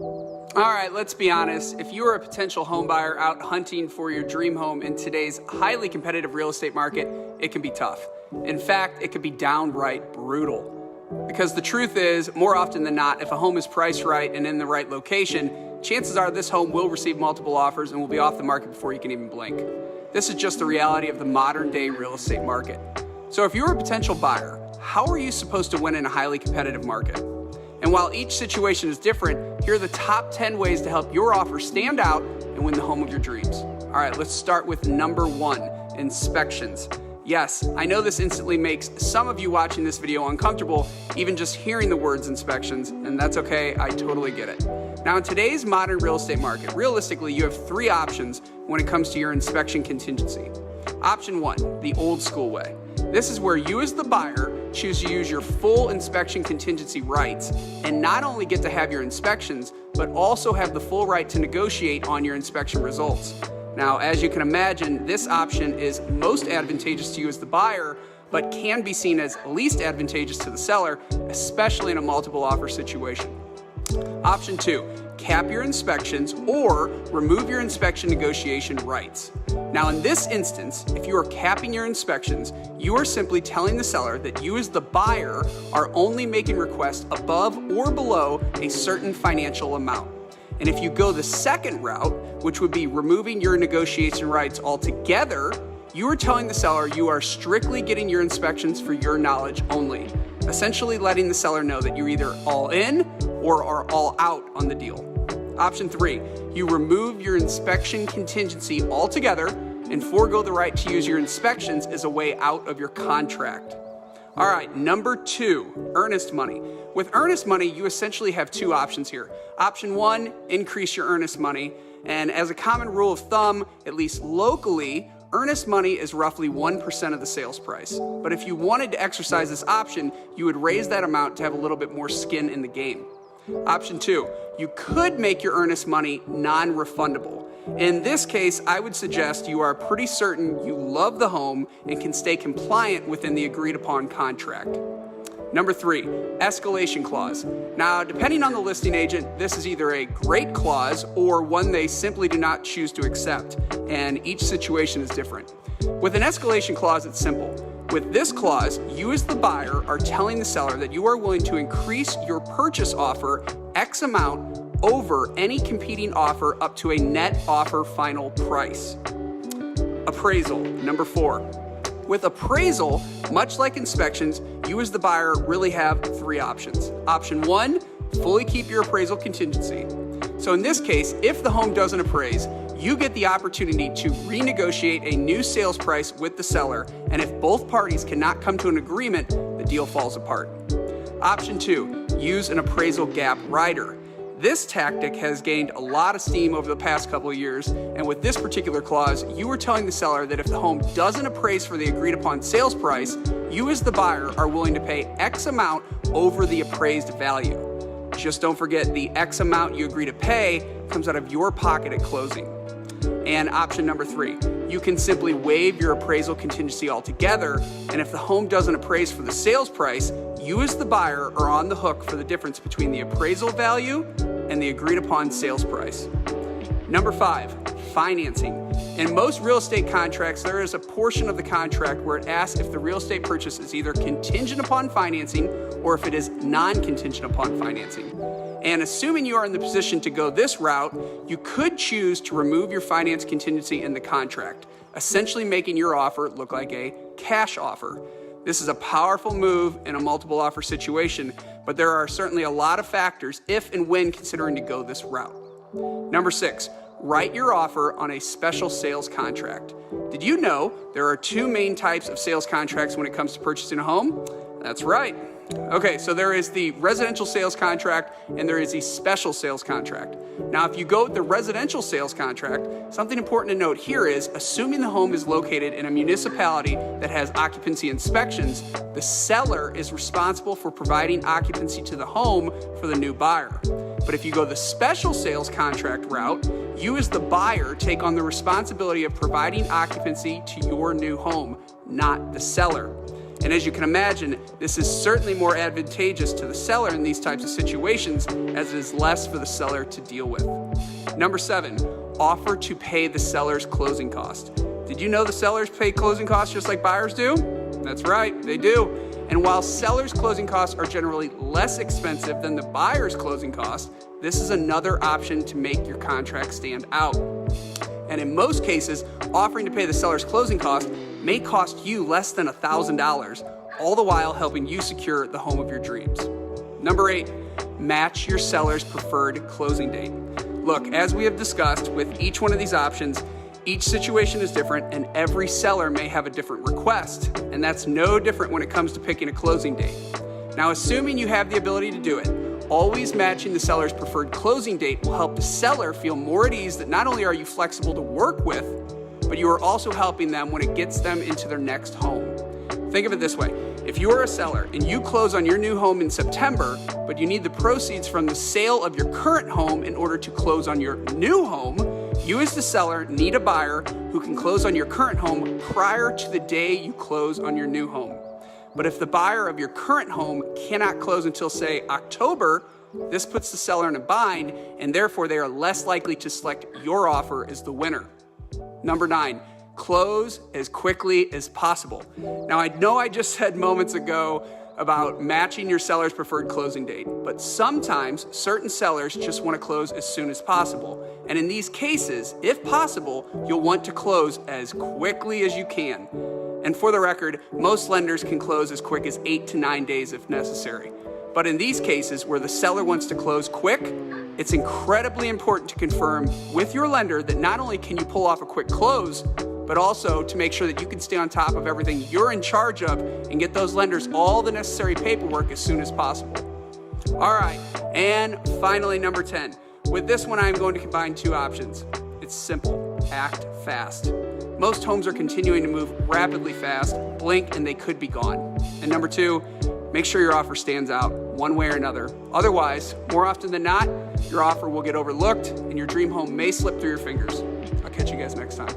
All right, let's be honest. If you are a potential home buyer out hunting for your dream home in today's highly competitive real estate market, it can be tough. In fact, it could be downright brutal. Because the truth is, more often than not, if a home is priced right and in the right location, chances are this home will receive multiple offers and will be off the market before you can even blink. This is just the reality of the modern day real estate market. So if you're a potential buyer, how are you supposed to win in a highly competitive market? And while each situation is different, here are the top 10 ways to help your offer stand out and win the home of your dreams. All right, let's start with number 1, inspections. Yes, I know this instantly makes some of you watching this video uncomfortable, even just hearing the words inspections, and that's okay, I totally get it. Now in today's modern real estate market, realistically, you have 3 options when it comes to your inspection contingency. Option 1, the old school way. This is where you as the buyer choose to use your full inspection contingency rights and not only get to have your inspections, but also have the full right to negotiate on your inspection results. Now, as you can imagine, this option is most advantageous to you as the buyer, but can be seen as least advantageous to the seller, especially in a multiple offer situation. Option 2, cap your inspections or remove your inspection negotiation rights. Now in this instance, if you are capping your inspections, you are simply telling the seller that you as the buyer are only making requests above or below a certain financial amount. And if you go the second route, which would be removing your negotiation rights altogether, you are telling the seller you are strictly getting your inspections for your knowledge only, essentially letting the seller know that you're either all in or are all out on the deal. Option 3, you remove your inspection contingency altogether and forego the right to use your inspections as a way out of your contract. All right, number 2, earnest money. With earnest money, you essentially have 2 options here. Option 1, increase your earnest money. And as a common rule of thumb, at least locally, earnest money is roughly 1% of the sales price. But if you wanted to exercise this option, you would raise that amount to have a little bit more skin in the game. Option 2, you could make your earnest money non-refundable. In this case, I would suggest you are pretty certain you love the home and can stay compliant within the agreed upon contract. Number 3, escalation clause. Now, depending on the listing agent, this is either a great clause or one they simply do not choose to accept, and each situation is different. With an escalation clause, it's simple. With this clause, you as the buyer are telling the seller that you are willing to increase your purchase offer X amount over any competing offer up to a net offer final price. Appraisal, number 4. With appraisal, much like inspections, you as the buyer really have 3 options. Option 1, fully keep your appraisal contingency. So in this case, if the home doesn't appraise, you get the opportunity to renegotiate a new sales price with the seller, and if both parties cannot come to an agreement, the deal falls apart. Option 2, use an appraisal gap rider. This tactic has gained a lot of steam over the past couple of years, and with this particular clause, you are telling the seller that if the home doesn't appraise for the agreed upon sales price, you as the buyer are willing to pay X amount over the appraised value. Just don't forget the X amount you agree to pay comes out of your pocket at closing. And option number 3, you can simply waive your appraisal contingency altogether, and if the home doesn't appraise for the sales price, you as the buyer are on the hook for the difference between the appraisal value and the agreed upon sales price. Number 5, financing. In most real estate contracts, there is a portion of the contract where it asks if the real estate purchase is either contingent upon financing or if it is non-contingent upon financing. And assuming you are in the position to go this route, you could choose to remove your finance contingency in the contract, essentially making your offer look like a cash offer. This is a powerful move in a multiple offer situation, but there are certainly a lot of factors if and when considering to go this route. Number 6, write your offer on a special sales contract. Did you know there are 2 main types of sales contracts when it comes to purchasing a home? That's right. Okay, so there is the residential sales contract and there is the special sales contract. Now, if you go with the residential sales contract, something important to note here is, assuming the home is located in a municipality that has occupancy inspections, the seller is responsible for providing occupancy to the home for the new buyer. But if you go the special sales contract route, you as the buyer take on the responsibility of providing occupancy to your new home, not the seller. And as you can imagine, this is certainly more advantageous to the seller in these types of situations, as it is less for the seller to deal with. Number 7, offer to pay the seller's closing cost. Did you know the sellers pay closing costs just like buyers do? That's right, they do. And while sellers' closing costs are generally less expensive than the buyer's closing costs, this is another option to make your contract stand out. And in most cases, offering to pay the seller's closing cost may cost you less than $1,000, all the while helping you secure the home of your dreams. Number 8, match your seller's preferred closing date. Look, as we have discussed with each one of these options, each situation is different and every seller may have a different request, and that's no different when it comes to picking a closing date. Now, assuming you have the ability to do it, always matching the seller's preferred closing date will help the seller feel more at ease that not only are you flexible to work with, but you are also helping them when it gets them into their next home. Think of it this way. If you are a seller and you close on your new home in September, but you need the proceeds from the sale of your current home in order to close on your new home, you as the seller need a buyer who can close on your current home prior to the day you close on your new home. But if the buyer of your current home cannot close until, say, October, this puts the seller in a bind, and therefore they are less likely to select your offer as the winner. Number 9, close as quickly as possible. Now, I know I just said moments ago about matching your seller's preferred closing date, but sometimes certain sellers just want to close as soon as possible. And in these cases, if possible, you'll want to close as quickly as you can. And for the record, most lenders can close as quick as 8 to 9 days if necessary. But in these cases where the seller wants to close quick, it's incredibly important to confirm with your lender that not only can you pull off a quick close, but also to make sure that you can stay on top of everything you're in charge of and get those lenders all the necessary paperwork as soon as possible. All right, and finally, number 10. With this one, I'm going to combine 2 options. It's simple, act fast. Most homes are continuing to move rapidly fast, blink and they could be gone. And number 2, make sure your offer stands out one way or another. Otherwise, more often than not, your offer will get overlooked and your dream home may slip through your fingers. I'll catch you guys next time.